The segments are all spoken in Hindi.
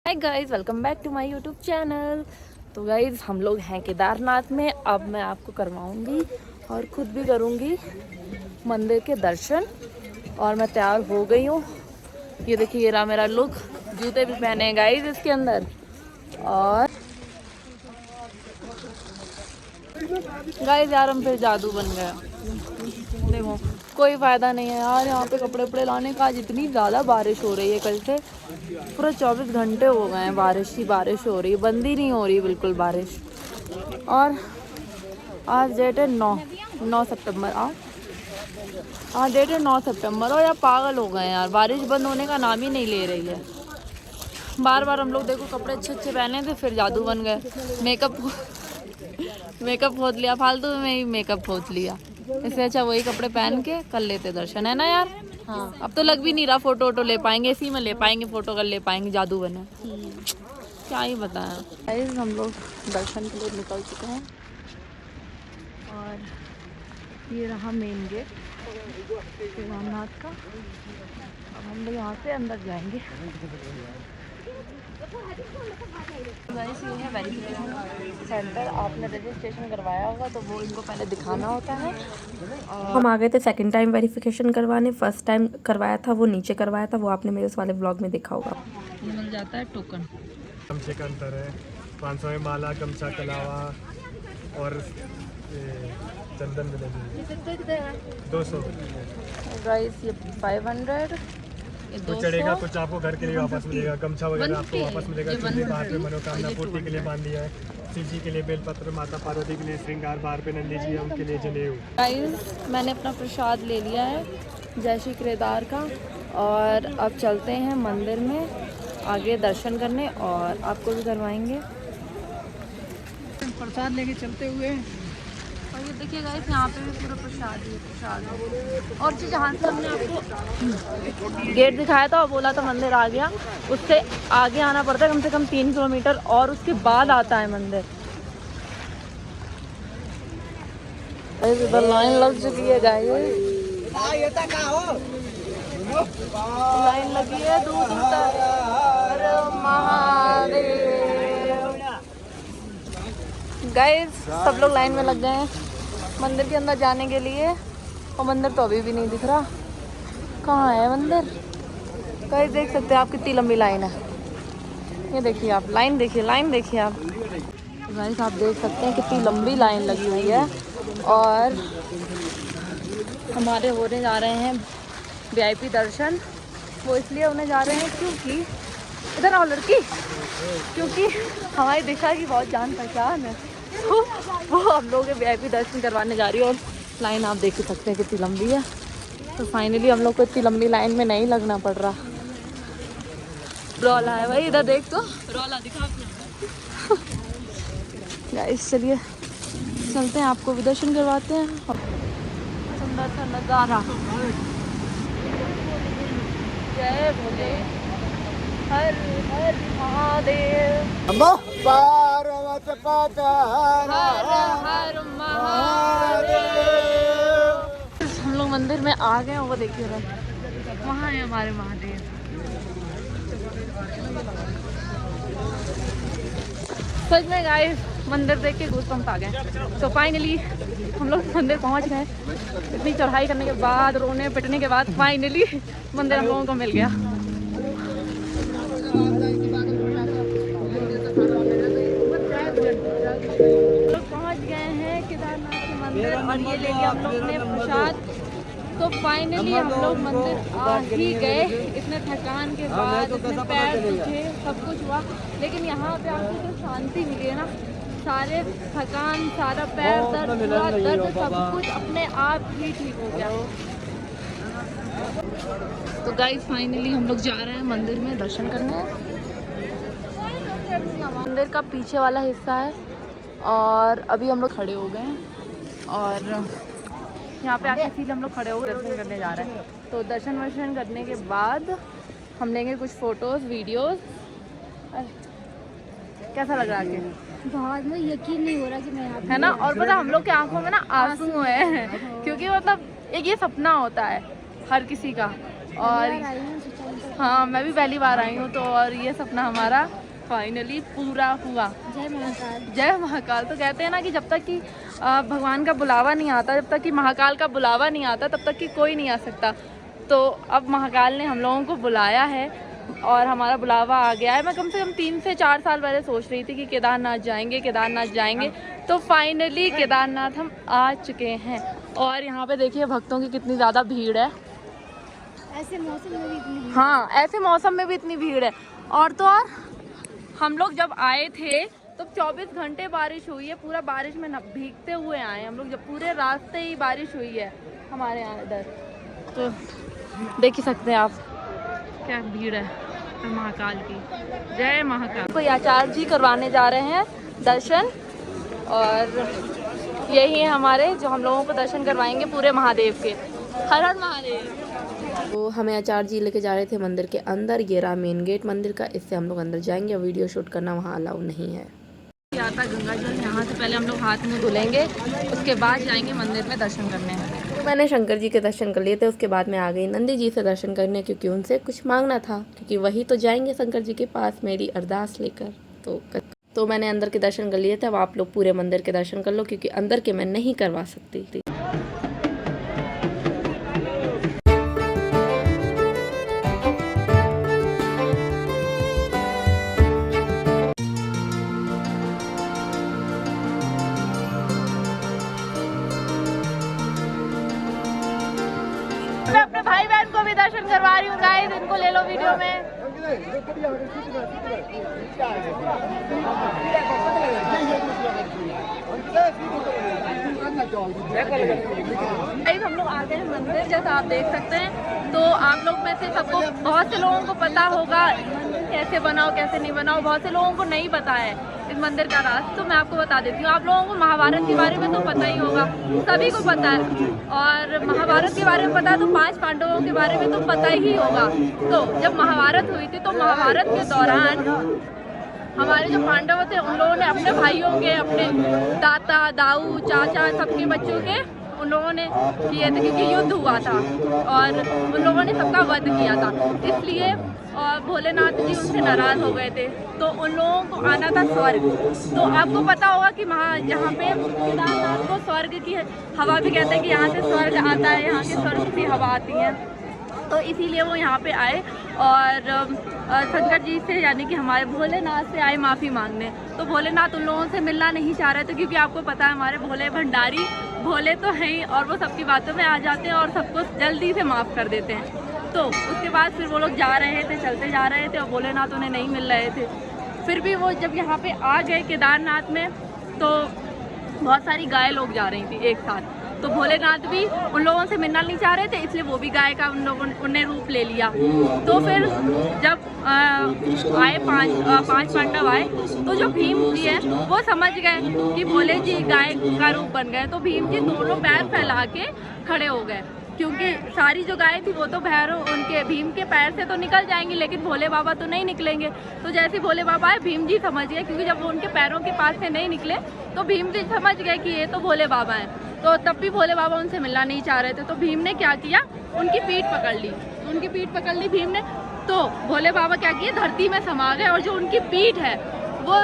Hi guys, welcome back to my YouTube channel. तो गाइस हम लोग हैं केदारनाथ में। अब मैं आपको करवाऊंगी और खुद भी करूंगी मंदिर के दर्शन। और मैं तैयार हो गई हूँ। ये देखिए, ये रहा मेरा लुक। जूते भी पहने हैं गाइस इसके अंदर। और गाइस यार, हम फिर जादू बन गया। देखो, कोई फायदा नहीं है यार यहाँ पे कपड़े वपड़े लाने का। आज इतनी ज़्यादा बारिश हो रही है, कल से पूरा 24 घंटे हो गए हैं बारिश ही बारिश हो रही है, बंद ही नहीं हो रही बिल्कुल बारिश। और आज डेट है 9 सितंबर। आज डेट है 9 सितंबर। और यार पागल हो गए हैं यार, बारिश बंद होने का नाम ही नहीं ले रही है। बार बार हम लोग देखो कपड़े अच्छे अच्छे पहने थे, फिर जादू बन गए। मेकअप खोद लिया, फालतू में ही मेकअप खोद लिया। इससे अच्छा वही कपड़े पहन के कर लेते दर्शन, है ना यार। हाँ, अब तो लग भी नहीं रहा फोटो वोटो ले पाएंगे, इसी में ले पाएंगे फोटो, कर ले पाएंगे, जादू बने। क्या ही बताया। गाइस हम लोग दर्शन के लिए निकल चुके हैं। और ये रहा मेन गेट केदारनाथ का। अब हम लोग यहाँ से अंदर जाएंगे। गाइस ये है वेरिफिकेशन सेंटर। आपने रजिस्ट्रेशन करवाया होगा तो वो इनको पहले दिखाना होता है। और हम आ गए थे सेकंड टाइम वेरिफिकेशन करवाने। फर्स्ट टाइम करवाया था वो नीचे करवाया था, वो आपने मेरे उस वाले ब्लॉग में देखा होगा। ये मिल जाता है टोकन। गमछे का अंतर है, 500 में माला, गमछा, कलावा और चंदन मिलेगी 200। गाइस ये 500, ये 200। कुछ चढ़ेगा, कुछ आपको घर के लिए वापस मिलेगा। गमछा वगैरह आपको वापस मिलेगा। चुन्नी बाहर पे मनोकामना पूर्ति के लिए बांध दिया है। शिव जी के लिए बेलपत्र, माता पार्वती के लिए श्रृंगार, बाहर पे नंदी जी उनके लिए जनेऊ। गाइस मैंने अपना प्रसाद ले लिया है जय श्री केदार का। और अब चलते हैं मंदिर में आगे दर्शन करने, और आपको भी करवाएंगे प्रसाद लेके चलते हुए। और ये देखिए गाइस, यहाँ पे भी पूरा प्रसाद ही प्रसाद है। और चीज़ जहाँ से हमने आपको गेट दिखाया था और बोला था मंदिर आ गया, उससे आगे आना पड़ता है कम से कम 3 किलोमीटर, और उसके बाद आता है मंदिर। लाइन लग चुकी है गाइस, लाइन लगी है दूर दूर तक। हर महादेव। गाइस सब लोग लाइन में लग गए हैं मंदिर के अंदर जाने के लिए। और मंदिर तो अभी भी नहीं दिख रहा, कहाँ है मंदिर। गाइस देख सकते हैं आप कितनी लंबी लाइन है। ये देखिए आप लाइन देखिए, लाइन देखिए आप। गाइस आप देख सकते हैं कितनी लंबी लाइन लगी हुई है। और हमारे होने जा रहे हैं वीआईपी दर्शन। वो इसलिए होने जा रहे हैं क्योंकि इधर आओ लड़की, क्योंकि हमारी दिशा की बहुत जान पहचान है, तो वो हम लोग वीआईपी दर्शन करवाने जा रही है। और लाइन आप देख ही सकते हैं कितनी लंबी है। तो फाइनली हम लोग को इतनी लंबी लाइन में नहीं लगना पड़ रहा। रौला है भाई, इधर देख तो रौला दिखा अपना। गाइस चलिए चलते हैं, आपको भी दर्शन करवाते हैं। सुंदर सा नज़ारा। जय भोले, हर हर महादेव, पार्वती पता हर हर महादेव। हम लोग मंदिर में आ गए हैं, वो देखिए वहाँ है हमारे महादेव। सच में गाइस मंदिर देख के घूसपंप आ गए। तो फाइनली हम लोग मंदिर पहुँच गए। इतनी चढ़ाई करने के बाद, रोने पिटने के बाद फाइनली मंदिर हम लोगों को मिल गया। लोग पहुंच गए हैं केदारनाथ के मंदिर, और ये ले लिया हम लोग ने प्रसाद। तो फाइनली हम लोग मंदिर आ ही गए। इतने थकान के बाद, इतने पैर दुखे, सब कुछ हुआ, लेकिन यहाँ पे आके तो शांति मिली है ना। सारे थकान, सारा पैर दर्द, पूरा दर्द, सब कुछ अपने आप ही ठीक हो गया। तो गाइस फाइनली हम लोग जा रहे हैं मंदिर में दर्शन करने। मंदिर का पीछे वाला हिस्सा है, और अभी हम लोग खड़े हो गए हैं। और यहाँ पे आके इसीलिए हम लोग खड़े होकर दर्शन करने जा रहे हैं। तो दर्शन वर्शन करने के बाद हम लेंगे कुछ फ़ोटोज़ वीडियोज़। कैसा लग रहा है? बहुत, मुझे यकीन नहीं हो रहा कि मैं यहाँ है ना। और पता हम लोग के आंखों में ना आंसू हैं, क्योंकि मतलब एक ये सपना होता है हर किसी का। और हाँ, मैं भी पहली बार आई हूँ, तो और ये सपना हमारा फाइनली पूरा हुआ। जय महाकाल। जय महाकाल। तो कहते हैं ना कि जब तक कि भगवान का बुलावा नहीं आता, जब तक कि महाकाल का बुलावा नहीं आता, तब तक कि कोई नहीं आ सकता। तो अब महाकाल ने हम लोगों को बुलाया है और हमारा बुलावा आ गया है। मैं कम से कम 3 से 4 साल पहले सोच रही थी कि केदारनाथ जाएंगे, केदारनाथ जाएंगे। तो फाइनली केदारनाथ हम आ चुके हैं। और यहाँ पे देखिए भक्तों की कितनी ज़्यादा भीड़ है। ऐसे मौसम में भी इतनी हाँ, ऐसे मौसम में भी इतनी भीड़ है। और तो और हम लोग जब आए थे तो 24 घंटे बारिश हुई है, पूरा बारिश में भीगते हुए आए हम लोग। जब पूरे रास्ते ही बारिश हुई है हमारे यहाँ इधर, तो देख ही सकते हैं आप क्या भीड़ है महाकाल की। जय महाकाल। कोई आचार्य जी करवाने जा रहे हैं दर्शन, और यही है हमारे जो हम लोगों को दर्शन करवाएंगे पूरे महादेव के। हर हर महादेव। तो हमें आचार्य जी लेके जा रहे थे मंदिर के अंदर। ये रहा मेन गेट मंदिर का, इससे हम लोग अंदर जाएंगे। और वीडियो शूट करना वहाँ अलाउ नहीं है। आता गंगा जल, यहाँ से पहले हम लोग हाथ मुँह धुलेंगे, उसके बाद जाएंगे मंदिर में दर्शन करने। तो मैंने शंकर जी के दर्शन कर लिए थे, उसके बाद मैं आ गई नंदी जी से दर्शन करने, क्योंकि उनसे कुछ मांगना था, क्योंकि वही तो जाएंगे शंकर जी के पास मेरी अरदास लेकर। तो मैंने अंदर के दर्शन कर लिए थे। अब आप लोग पूरे मंदिर के दर्शन कर लो, क्योंकि अंदर के मैं नहीं करवा सकती थी। मैं अपने भाई बहन को भी दर्शन करवा रही हूँ गाइस, इनको ले लो वीडियो में। गाइस हम लोग आ गए हैं मंदिर, जैसा आप देख सकते हैं। तो आप लोग में से सबको, बहुत से लोगों को पता होगा कैसे बनाओ कैसे नहीं बनाओ, बहुत से लोगों को नहीं पता है इस मंदिर का राज। तो मैं आपको बता देती हूँ। आप लोगों को महाभारत के बारे में तो पता ही होगा, सभी को पता है। और महाभारत के बारे में पता है तो 5 पांडवों के बारे में तो पता ही होगा। तो जब महाभारत हुई थी, तो महाभारत के दौरान हमारे जो पांडव थे, उन लोगों ने अपने भाइयों के, अपने दाता दाऊ चाचा सबके बच्चों के उन लोगों ने किए थे, क्योंकि युद्ध हुआ था और उन लोगों ने सबका वध किया था। इसलिए और भोलेनाथ जी उनसे नाराज हो गए थे, तो उन लोगों को आना था स्वर्ग। तो आपको पता होगा कि यहाँ पे केदारनाथ को स्वर्ग की हवा भी कहते हैं, कि यहाँ से स्वर्ग आता है, यहाँ की स्वर्ग की हवा आती है। तो इसीलिए वो यहाँ पे आए और शंकर जी से, यानी कि हमारे भोलेनाथ से आए माफ़ी मांगने। तो भोलेनाथ उन लोगों से मिलना नहीं चाह रहे थे, क्योंकि आपको पता है हमारे भोले भंडारी भोले तो हैं ही, और वो सबकी बातों में आ जाते हैं और सबको जल्दी से माफ़ कर देते हैं। तो उसके बाद फिर वो लोग जा रहे थे, चलते जा रहे थे, और भोलेनाथ उन्हें नहीं मिल रहे थे। फिर भी वो जब यहाँ पे आ गए केदारनाथ में, तो बहुत सारी गाय लोग जा रही थी एक साथ। तो भोलेनाथ भी उन लोगों से मिलना नहीं चाह रहे थे, इसलिए वो भी गाय का उनने रूप ले लिया। तो फिर जब आए 5 पांडव आए, तो जो भीम जी है वो समझ गए कि भोले जी गाय का रूप बन गए। तो भीम जी दोनों पैर फैला के खड़े हो गए, क्योंकि सारी जो गाय थी वो तो भैरव उनके भीम के पैर से तो निकल जाएंगी, लेकिन भोले बाबा तो नहीं निकलेंगे। तो जैसे भोले बाबा आए, भीम जी समझ गए, क्योंकि जब वो उनके पैरों के पास से नहीं निकले, तो भीम जी समझ गए कि ये तो भोले बाबा हैं। तो तब भी भोले बाबा उनसे मिलना नहीं चाह रहे थे। तो भीम ने क्या किया, उनकी पीठ पकड़ ली। उनकी पीठ पकड़ ली भीम ने, तो भोले बाबा क्या किए, धरती में समा गए। और जो उनकी पीठ है वो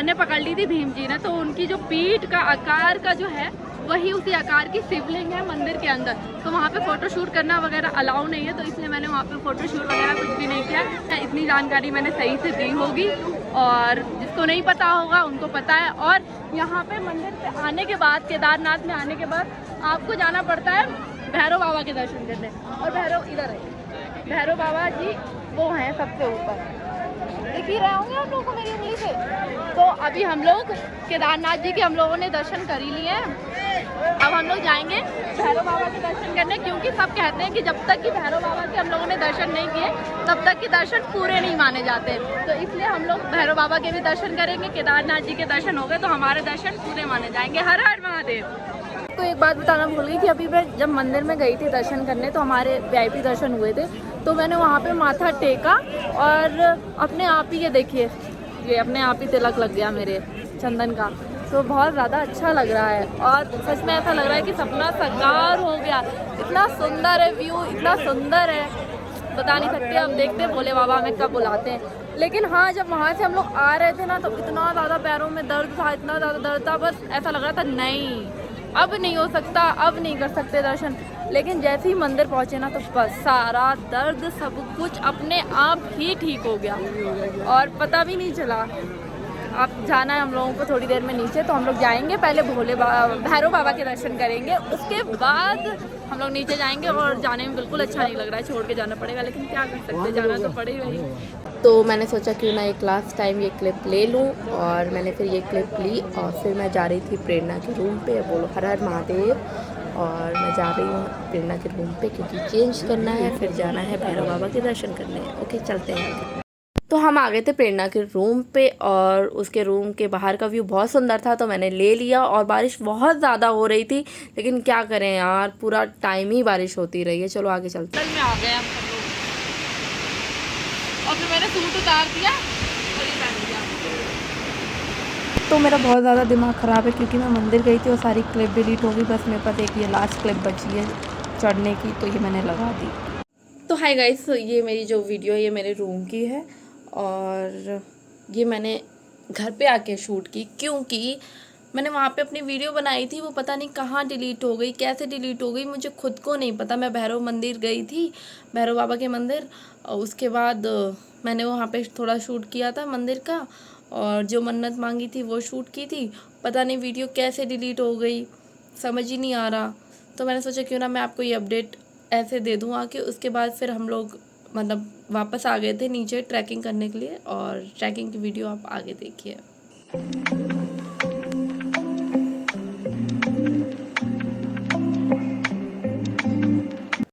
ने पकड़ ली थी भीम जी ने। तो उनकी जो पीठ का आकार का जो है, वही उसी आकार की शिवलिंग है मंदिर के अंदर। तो वहाँ पे फ़ोटो शूट करना वगैरह अलाउ नहीं है, तो इसलिए मैंने वहाँ पे फ़ोटो शूट वगैरह कुछ भी नहीं किया। इतनी जानकारी मैंने सही से दी होगी, और जिसको नहीं पता होगा उनको पता है। और यहाँ पे मंदिर पे आने के बाद, केदारनाथ में आने के बाद आपको जाना पड़ता है भैरव बाबा के दर्शन करने। और भैरव इधर है, भैरव बाबा जी वो हैं सबसे ऊपर, देख ही रहे होंगे आप लोगों को मेरी उंगली से। तो अभी हम लोग केदारनाथ जी के हम लोगों ने दर्शन कर ही लिए हैं। अब हम लोग जाएंगे भैरव बाबा के दर्शन करने, क्योंकि सब कहते हैं कि जब तक कि भैरव बाबा के हम लोगों ने दर्शन नहीं किए, तब तक के दर्शन पूरे नहीं माने जाते। तो इसलिए हम लोग भैरव बाबा के भी दर्शन करेंगे। केदारनाथ जी के दर्शन हो गए तो हमारे दर्शन पूरे माने जाएंगे। हर हर महादेव। तो एक बात बताना भूल गई कि अभी मैं जब मंदिर में गई थी दर्शन करने, तो हमारे VIP दर्शन हुए थे। तो मैंने वहाँ पे माथा टेका, और अपने आप ही ये देखिए, ये अपने आप ही तिलक लग गया मेरे चंदन का। तो बहुत ज़्यादा अच्छा लग रहा है और सच में ऐसा लग रहा है कि सपना साकार हो गया। इतना सुंदर है व्यू, इतना सुंदर है, बता नहीं सकते। अब देखते हैं भोले बाबा हमें कब बुलाते हैं। लेकिन हाँ, जब वहाँ से हम लोग आ रहे थे ना तो इतना ज़्यादा पैरों में दर्द था, इतना ज़्यादा दर्द था, बस ऐसा लग रहा था नहीं अब नहीं हो सकता, अब नहीं कर सकते दर्शन। लेकिन जैसे ही मंदिर पहुँचे ना तो बस सारा दर्द सब कुछ अपने आप ही ठीक हो गया और पता भी नहीं चला। अब जाना है हम लोगों को थोड़ी देर में नीचे, तो हम लोग जाएंगे पहले भैरव बाबा के दर्शन करेंगे, उसके बाद हम लोग नीचे जाएंगे। और जाने में बिल्कुल अच्छा नहीं लग रहा है, छोड़ के जाना पड़ेगा, लेकिन क्या कर सकते, जाना तो पड़ेगा ही। तो मैंने सोचा क्यों ना एक लास्ट टाइम ये क्लिप ले लूँ, और मैंने फिर ये क्लिप ली और फिर मैं जा रही थी प्रेरणा के रूम पे। बोलो हर हर महादेव। और मैं जा रही हूँ प्रेरणा के रूम पे क्योंकि चेंज करना है, फिर जाना है भैरव बाबा के दर्शन करने। ओके, चलते हैं। तो हम आ गए थे प्रेरणा के रूम पे और उसके रूम के बाहर का व्यू बहुत सुंदर था, तो मैंने ले लिया। और बारिश बहुत ज़्यादा हो रही थी, लेकिन क्या करें यार, पूरा टाइम ही बारिश होती रही है। चलो आगे चलते हैं। में आ गए हम सब लोग और फिर मैंने सूट उतार दिया और ये पहन लिया। तो मेरा बहुत ज़्यादा दिमाग ख़राब है क्योंकि मैं मंदिर गई थी और सारी क्लिप डिलीट हो गई। बस मेरे पास एक ये लास्ट क्लिप बची है चढ़ने की, तो ये मैंने लगा दी। तो हाय गाइस, ये मेरी जो वीडियो है ये मेरे रूम की है और ये मैंने घर पे आके शूट की क्योंकि मैंने वहाँ पे अपनी वीडियो बनाई थी, वो पता नहीं कहाँ डिलीट हो गई, कैसे डिलीट हो गई मुझे खुद को नहीं पता। मैं भैरव मंदिर गई थी, भैरव बाबा के मंदिर, और उसके बाद मैंने वहाँ पे थोड़ा शूट किया था मंदिर का और जो मन्नत मांगी थी वो शूट की थी। पता नहीं वीडियो कैसे डिलीट हो गई, समझ ही नहीं आ रहा। तो मैंने सोचा क्यों ना मैं आपको ये अपडेट ऐसे दे दूँ आके। उसके बाद फिर हम लोग मतलब वापस आ गए थे नीचे ट्रैकिंग करने के लिए, और ट्रैकिंग की वीडियो आप आगे देखिए।